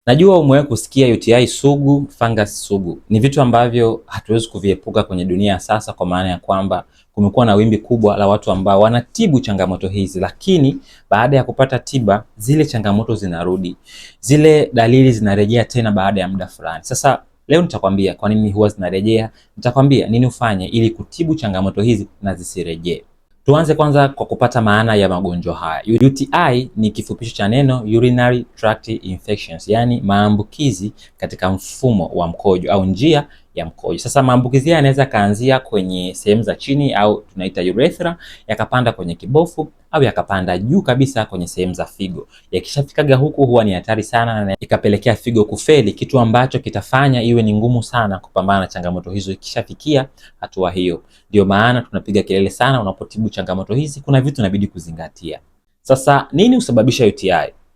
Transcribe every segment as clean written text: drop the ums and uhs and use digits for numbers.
Najua umewahi kusikia UTI sugu, fungus sugu. Ni vitu ambavyo hatuwezi kuviepuka kwenye dunia sasa, kwa maana ya kwamba kumekuwa na wimbi kubwa la watu ambao wanatibu changamoto hizi, lakini baada ya kupata tiba zile changamoto zinarudi. Zile dalili zinarejea tena baada ya muda fulani. Sasa leo nitakwambia kwa nini huwa zinarejea, nitakwambia nini ufanye ili kutibu changamoto hizi na zisirejee. Tuanze kwanza kwa kupata maana ya magonjwa haya. UTI ni kifupisho cha neno urinary tract infections, yani maambukizi katika mfumo wa mkojo au njia ya mkojo. Sasa maambukizi yanaweza kaanzia kwenye sehemu za chini au tunaita urethra, yakapanda kwenye kibofu au yakapanda juu kabisa kwenye sehemu za figo. Yakishafikaga huku huwa ni hatari sana na ikapelekea figo kufeli, kitu ambacho kitafanya iwe ni ngumu sana kupambana na changamoto hizo ikishafikia hatua hiyo. Ndio maana tunapiga kelele sana unapotibu changamoto hizi, kuna vitu inabidi kuzingatia. Sasa nini husababisha UTI?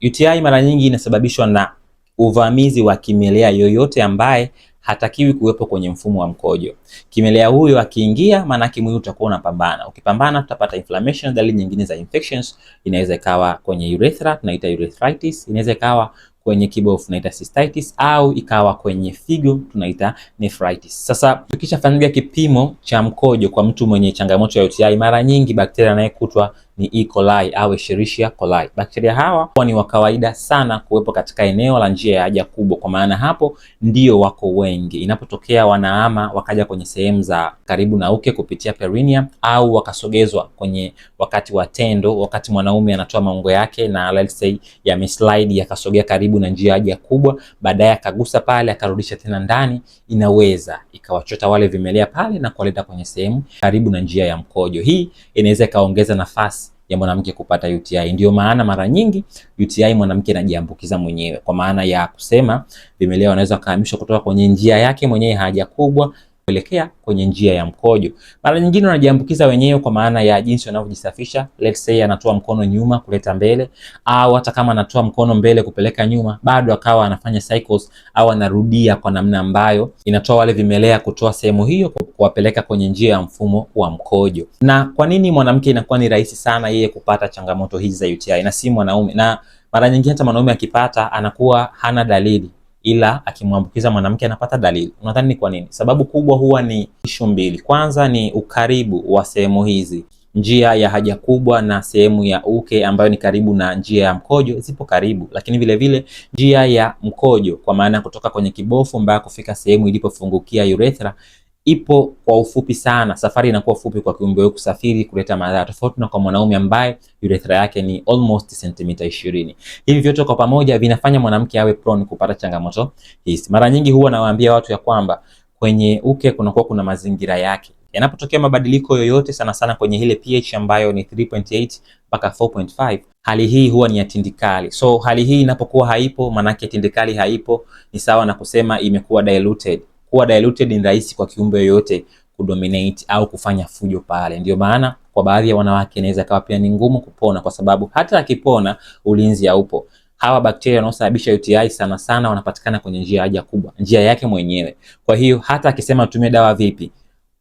UTI mara nyingi inasababishwa na uvamizi wa kimelea yoyote ambaye hatakiwi kuwepo kwenye mfumo wa mkojo. Kimelea huyo akiingia, maana yake mwili utakuwa unapambana. Ukipambana tutapata inflammation. Dalili nyingine za infections inaweza ikawa kwenye urethra, tunaita urethritis, inaweza ikawa kwenye kibofu tunaita cystitis, au ikawa kwenye figo tunaita nephritis. Sasa tukishafanyia kipimo cha mkojo kwa mtu mwenye changamoto ya UTI, mara nyingi bakteria anayekutwa ni E. coli au Escherichia coli. Bakteria hawa huwa ni wa kawaida sana kuwepo katika eneo la njia ya haja kubwa, kwa maana hapo ndio wako wengi. Inapotokea wanahama wakaja kwenye sehemu za karibu na uke kupitia perineum, au wakasogezwa kwenye wakati wa tendo, wakati mwanaume anatoa maungo yake na let's say yameslide yakasogea karibu na njia ya haja kubwa, baadaye akagusa pale akarudisha tena ndani, inaweza ikawachota wale vimelea pale na kuwaleta kwenye sehemu karibu na njia ya mkojo. Hii inaweza ikaongeza nafasi ya mwanamke kupata UTI. Ndio maana mara nyingi UTI mwanamke anajiambukiza mwenyewe, kwa maana ya kusema vimelea wanaweza kuhamishwa kutoka kwenye njia yake mwenyewe haja kubwa kuelekea kwenye njia ya mkojo. Mara nyingine wanajiambukiza wenyewe kwa maana ya jinsi wanavyojisafisha. Let's say anatoa mkono nyuma kuleta mbele, au hata kama anatoa mkono mbele kupeleka nyuma, bado akawa anafanya cycles au anarudia kwa namna ambayo inatoa wale vimelea kutoa sehemu hiyo kuwapeleka kwenye njia ya mfumo wa mkojo. Na kwa nini mwanamke inakuwa ni rahisi sana yeye kupata changamoto hizi za UTI na si mwanaume? Na mara nyingine hata mwanaume akipata anakuwa hana dalili, ila akimwambukiza mwanamke anapata dalili. Unadhani ni kwa nini? Sababu kubwa huwa ni issue mbili. Kwanza ni ukaribu wa sehemu hizi, njia ya haja kubwa na sehemu ya uke ambayo ni karibu na njia ya mkojo zipo karibu, lakini vile vile njia ya mkojo kwa maana kutoka kwenye kibofu mpaka kufika sehemu ilipofungukia urethra ipo kwa ufupi sana. Safari inakuwa fupi kwa kiumbe huyu kusafiri kuleta madhara, tofauti na kwa mwanaume ambaye urethra yake ni almost sentimita 20. Hivi vyote kwa pamoja vinafanya mwanamke awe prone kupata changamoto hizi. Mara nyingi huwa nawaambia watu ya kwamba kwenye uke kunakuwa kuna mazingira yake. Yanapotokea mabadiliko yoyote, sana sana kwenye ile pH ambayo ni 3.8 mpaka 4.5, hali hii huwa ni ya tindikali. So hali hii inapokuwa haipo, manake tindikali haipo, ni sawa na kusema imekuwa diluted. Kuwa diluted ni rahisi kwa kiumbe yoyote kudominate au kufanya fujo pale. Ndio maana kwa baadhi ya wanawake inaweza kawa pia ni ngumu kupona, kwa sababu hata akipona ulinzi haupo. Hawa bakteria wanaosababisha UTI sana sana wanapatikana kwenye njia ya haja kubwa, njia yake mwenyewe. Kwa hiyo hata akisema tumie dawa vipi,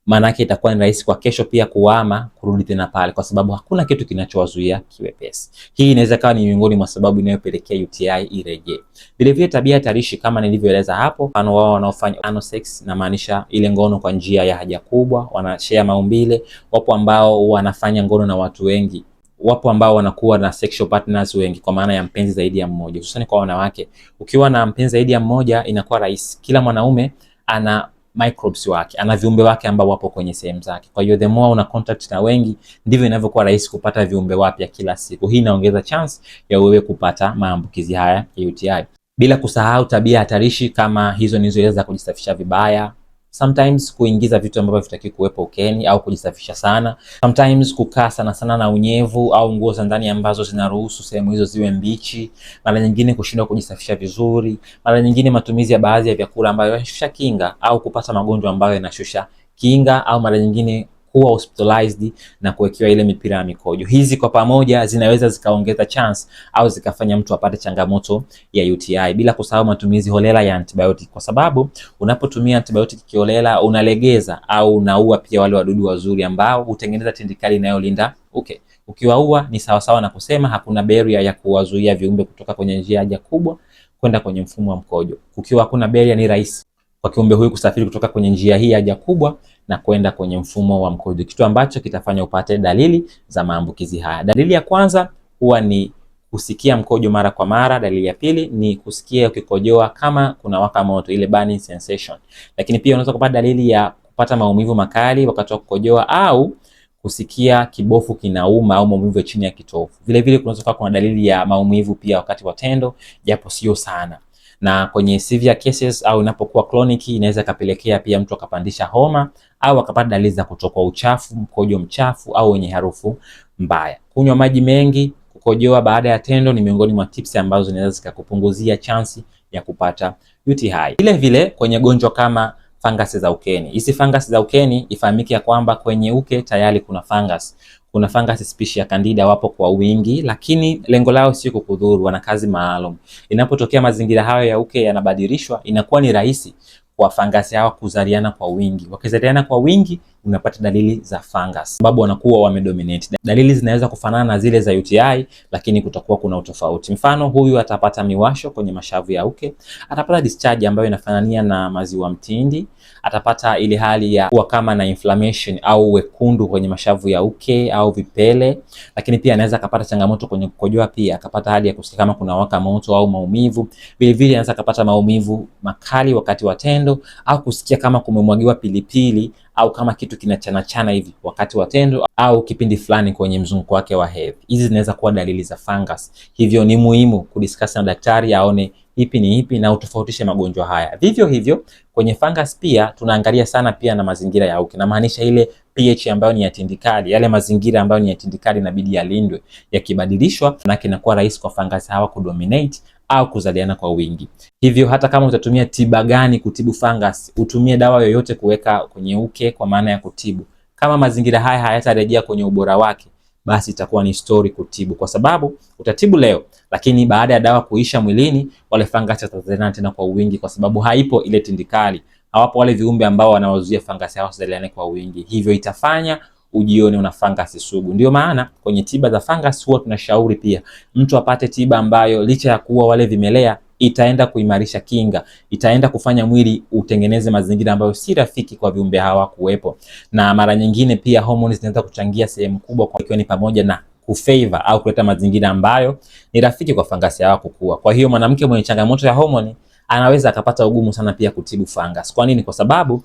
maana yake itakuwa ni rahisi kwa kesho pia kuhama kurudi tena pale, kwa sababu hakuna kitu kinachowazuia kiwepesi. Hii inaweza kawa ni miongoni mwa sababu inayopelekea UTI irejee. Vile vile tabia hatarishi kama nilivyoeleza hapo, mfano wao wanaofanya anal sex, na maanisha ile ngono kwa njia ya haja kubwa, wanashare maumbile. Wapo ambao wanafanya ngono na watu wengi, wapo ambao wanakuwa na sexual partners wengi, kwa maana ya mpenzi zaidi ya mmoja. Hususan kwa wanawake, ukiwa na mpenzi zaidi ya mmoja inakuwa rahisi. Kila mwanaume ana microbes wake, ana viumbe wake ambao wapo kwenye sehemu zake. Kwa hiyo the more una contact na wengi, ndivyo inavyokuwa rahisi kupata viumbe wapya kila siku. Hii inaongeza chance ya wewe kupata maambukizi haya ya UTI. Bila kusahau tabia hatarishi kama hizo nilizoweza kujisafisha vibaya, sometimes kuingiza vitu ambavyo vitaki kuwepo ukeni au kujisafisha sana, sometimes kukaa sana sana na unyevu au nguo za ndani ambazo zinaruhusu sehemu hizo ziwe mbichi, mara nyingine kushindwa kujisafisha vizuri, mara nyingine matumizi ya baadhi ya vyakula ambayo yanashusha kinga au kupata magonjwa ambayo yanashusha kinga, au mara nyingine kuwa hospitalized na kuwekewa ile mipira ya mikojo. Hizi kwa pamoja zinaweza zikaongeza chance au zikafanya mtu apate changamoto ya UTI. Bila kusahau matumizi holela ya antibiotic, kwa sababu unapotumia antibiotic kiholela unalegeza au unaua pia wale wadudu wazuri ambao hutengeneza tindikali inayolinda uke. Ukiwaua ni sawa sawa na kusema hakuna barrier ya kuwazuia viumbe kutoka kwenye njia haja kubwa kwenda kwenye mfumo wa mkojo. Kukiwa hakuna barrier, ni rahisi kwa kiumbe huyu kusafiri kutoka kwenye njia hii haja kubwa na kwenda kwenye mfumo wa mkojo, kitu ambacho kitafanya upate dalili za maambukizi haya. Dalili ya kwanza huwa ni kusikia mkojo mara kwa mara. Dalili ya pili ni kusikia ukikojoa kama kuna waka moto, ile burning sensation. Lakini pia unaweza kupata dalili ya kupata maumivu makali wakati wa kukojoa au kusikia kibofu kinauma au maumivu chini ya kitovu. Vile vile kunaweza kuwa kuna dalili ya maumivu pia wakati wa tendo, japo sio sana. Na kwenye severe cases au inapokuwa chronic, inaweza kapelekea pia mtu akapandisha homa au akapata dalili za kutokwa uchafu, mkojo mchafu au wenye harufu mbaya. Kunywa maji mengi, kukojoa baada ya tendo ni miongoni mwa tips ambazo zinaweza zikakupunguzia chansi ya kupata UTI. Vile vile kwenye gonjwa kama fungus za ukeni. Hizi fungus za ukeni ifahamike ya kwamba kwenye uke tayari kuna fungus. Kuna fungus species ya Candida wapo kwa wingi, lakini lengo lao sio kukudhuru, wana kazi maalum. Inapotokea mazingira hayo ya uke yanabadilishwa, inakuwa ni rahisi kwa fungus hao kuzaliana kwa wingi. Wakizaliana kwa wingi, unapata dalili za fungus, sababu wanakuwa wamedominate. Dalili zinaweza kufanana na zile za UTI, lakini kutakuwa kuna utofauti. Mfano, huyu atapata miwasho kwenye mashavu ya uke, atapata discharge ambayo inafanania na maziwa mtindi, atapata ile hali ya kuwa kama na inflammation au wekundu kwenye mashavu ya uke au vipele. Lakini pia anaweza akapata changamoto kwenye kukojoa, pia akapata hali ya kusikia kama kuna waka moto au maumivu. Vile vile anaweza akapata maumivu makali wakati wa tendo au kusikia kama kumemwagiwa pilipili au kama kitu kinachana hivi wakati wa tendo au kipindi fulani kwenye mzunguko wake wa hedhi. Hizi zinaweza kuwa dalili za fungus. Hivyo ni muhimu kudiscuss na daktari aone ipi ni ipi na utofautishe magonjwa haya. Vivyo hivyo kwenye fungus pia tunaangalia sana pia na mazingira ya uke. Na maanisha ile pH ambayo ni ya tindikali, yale mazingira ambayo ni ya tindikali inabidi yalindwe. Yakibadilishwa na kinakuwa rahisi kwa fungus hawa kudominate au kuzaliana kwa wingi. Hivyo hata kama utatumia tiba gani kutibu fungus, utumie dawa yoyote kuweka kwenye uke kwa maana ya kutibu, kama mazingira haya hayatarejea kwenye ubora wake, basi itakuwa ni story kutibu, kwa sababu utatibu leo, lakini baada ya dawa kuisha mwilini, wale fungus watazaliana tena kwa wingi, kwa sababu haipo ile tindikali, hawapo wale viumbe ambao wanawazuia fungus hao wasizaliane kwa wingi. Hivyo itafanya ujione una fungus sugu. Ndio maana kwenye tiba za fungus huwa tunashauri pia mtu apate tiba ambayo licha ya kuwa wale vimelea itaenda kuimarisha kinga, itaenda kufanya mwili utengeneze mazingira ambayo si rafiki kwa viumbe hawa kuwepo. Na mara nyingine pia hormones zinaweza kuchangia sehemu kubwa, kwa hiyo ni pamoja na kufavor au kuleta mazingira ambayo ni rafiki kwa fungus hawa kukua. Kwa hiyo mwanamke mwenye changamoto ya hormone anaweza akapata ugumu sana pia kutibu fungus. Kwa nini? Kwa sababu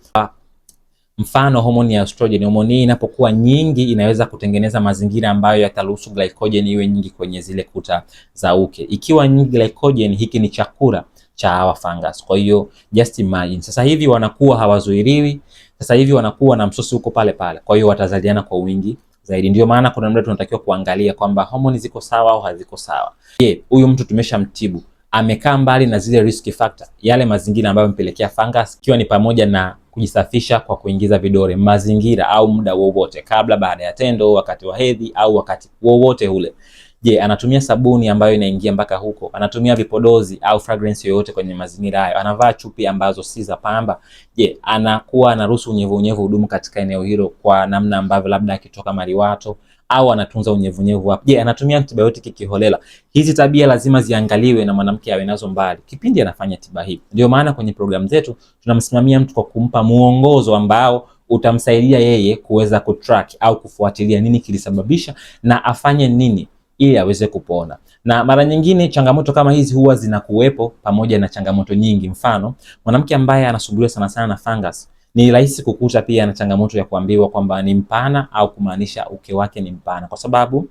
mfano homoni ya estrogen, homoni hii inapokuwa nyingi inaweza kutengeneza mazingira ambayo yataruhusu glycogen iwe nyingi kwenye zile kuta za uke. Ikiwa nyingi glycogen, hiki ni chakula cha hawa fungus. Kwa hiyo just imagine, sasa hivi wanakuwa hawazuiliwi, sasa hivi wanakuwa na msosi huko pale pale, kwa hiyo watazaliana kwa wingi zaidi. Ndio maana kuna muda tunatakiwa kuangalia kwamba homoni ziko sawa au haziko sawa. Je, huyu mtu tumeshamtibu, amekaa mbali na zile risk factor, yale mazingira ambayo mpelekea fungus, ikiwa ni pamoja na kujisafisha kwa kuingiza vidore mazingira au muda wowote, kabla, baada ya tendo, wakati wa hedhi au wakati wowote ule. Je, anatumia sabuni ambayo inaingia mpaka huko? Anatumia vipodozi au fragrance yoyote kwenye mazingira hayo? Anavaa chupi ambazo si za pamba? Je, anakuwa anaruhusu unyevu hudumu katika eneo hilo kwa namna ambavyo labda akitoka maliwato au anatunza unyevunyevu hapo? Je, anatumia antibiotic kiholela? Hizi tabia lazima ziangaliwe na mwanamke awe nazo mbali kipindi anafanya tiba hii. Ndio maana kwenye programu zetu tunamsimamia mtu kwa kumpa muongozo ambao utamsaidia yeye kuweza kutrack au kufuatilia nini kilisababisha na afanye nini ili aweze kupona. Na mara nyingine changamoto kama hizi huwa zinakuwepo pamoja na changamoto nyingi. Mfano, mwanamke ambaye anasumbuliwa sana sana na fungus, ni rahisi kukuta pia na changamoto ya kuambiwa kwamba ni mpana au kumaanisha uke wake ni mpana, kwa sababu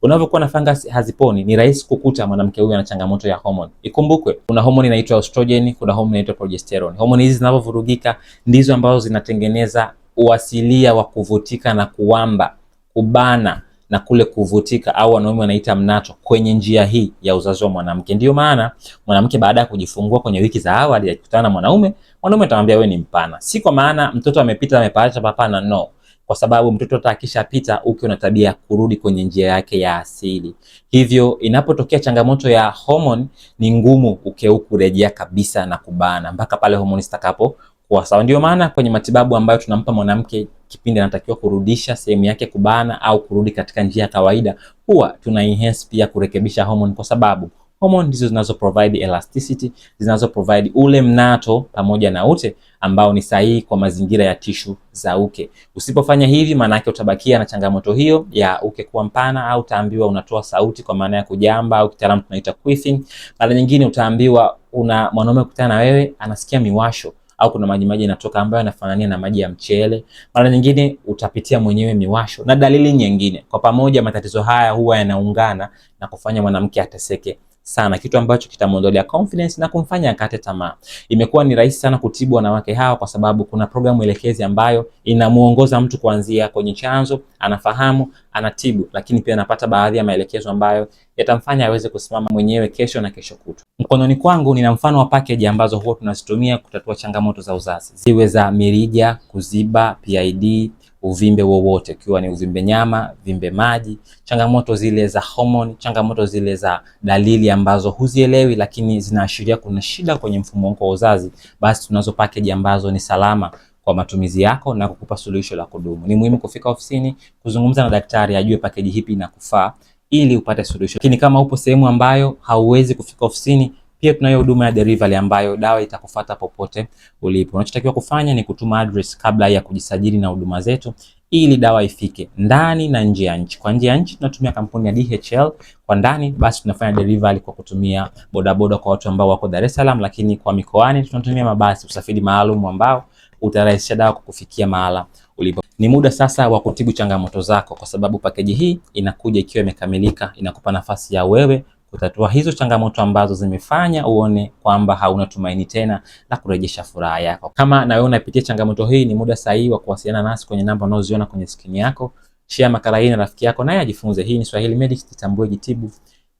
unavyokuwa na fungus haziponi, ni rahisi kukuta mwanamke huyu ana changamoto ya hormone. Ikumbukwe kuna hormone inaitwa estrogen, kuna hormone inaitwa progesterone. Hormone hizi zinapovurugika ndizo ambazo zinatengeneza uasilia wa kuvutika na kuwamba, kubana na kule kuvutika, au wanaume wanaita mnato, kwenye njia hii ya uzazi wa mwanamke. Ndio maana mwanamke baada ya kujifungua kwenye wiki za awali akikutana na mwanaume atamwambia wewe ni mpana. Si kwa maana mtoto amepita amepaacha papana, no. Kwa sababu mtoto atakishapita uke una tabia kurudi kwenye njia yake ya asili. Hivyo inapotokea changamoto ya hormone ni ngumu uke kurejea kabisa na kubana mpaka pale hormone zitakapo kwa sawa. Ndio maana kwenye matibabu ambayo tunampa mwanamke kipindi anatakiwa kurudisha sehemu yake kubana au kurudi katika njia ya kawaida, huwa tuna enhance pia kurekebisha hormone, kwa sababu Hormone ndizo zinazo provide elasticity, zinazo provide ule mnato pamoja na ute ambao ni sahihi kwa mazingira ya tishu za uke. Usipofanya hivi, maana yake utabakia na changamoto hiyo ya uke kuwa mpana, au utaambiwa unatoa sauti kwa maana ya kujamba, au kitaalamu tunaita queefing. Mara nyingine utaambiwa una mwanaume kukutana na wewe anasikia miwasho au kuna maji yanatoka ambayo yanafanania na maji ya mchele. Mara nyingine utapitia mwenyewe miwasho na dalili nyingine. Kwa pamoja matatizo haya huwa yanaungana na kufanya mwanamke ateseke sana, kitu ambacho kitamuondolea confidence na kumfanya akate tamaa. Imekuwa ni rahisi sana kutibu wanawake hawa kwa sababu kuna programu elekezi ambayo inamuongoza mtu kuanzia kwenye chanzo, anafahamu, anatibu, lakini pia anapata baadhi ya maelekezo ambayo yatamfanya aweze kusimama mwenyewe kesho na kesho kutwa. Mkononi kwangu nina mfano wa package ambazo huwa tunazitumia kutatua changamoto za uzazi, ziwe za mirija, kuziba, PID, uvimbe wowote, ikiwa ni uvimbe nyama, vimbe maji, changamoto zile za hormone, changamoto zile za dalili ambazo huzielewi lakini zinaashiria kuna shida kwenye mfumo wako wa uzazi. Basi tunazo package ambazo ni salama kwa matumizi yako na kukupa suluhisho la kudumu. Ni muhimu kufika ofisini kuzungumza na daktari ajue package hipi inakufaa ili upate suluhisho. Lakini kama upo sehemu ambayo hauwezi kufika ofisini, pia tunayo huduma ya delivery ambayo dawa itakufuata popote ulipo. Unachotakiwa kufanya ni kutuma address kabla ya kujisajili na huduma zetu ili dawa ifike ndani na nje ya nchi. Kwa nje ya nchi tunatumia kampuni ya DHL, kwa ndani basi tunafanya delivery kwa kutumia bodaboda kwa watu ambao wako Dar es Salaam, lakini kwa mikoani tunatumia mabasi, usafiri maalum ambao utarahisisha dawa kukufikia mahala ulipo. Ni muda sasa wa kutibu changamoto zako, kwa sababu package hii inakuja ikiwa imekamilika, inakupa nafasi ya wewe kutatua hizo changamoto ambazo zimefanya uone kwamba hauna tumaini tena la kurejesha furaha yako. Kama na wewe unapitia changamoto hii, ni muda sahihi wa kuwasiliana nasi kwenye namba unazoziona kwenye skrini yako. Share makala hii na rafiki yako naye ajifunze. Hii ni Swahili Medics, jitambue, jitibu,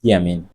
jiamini.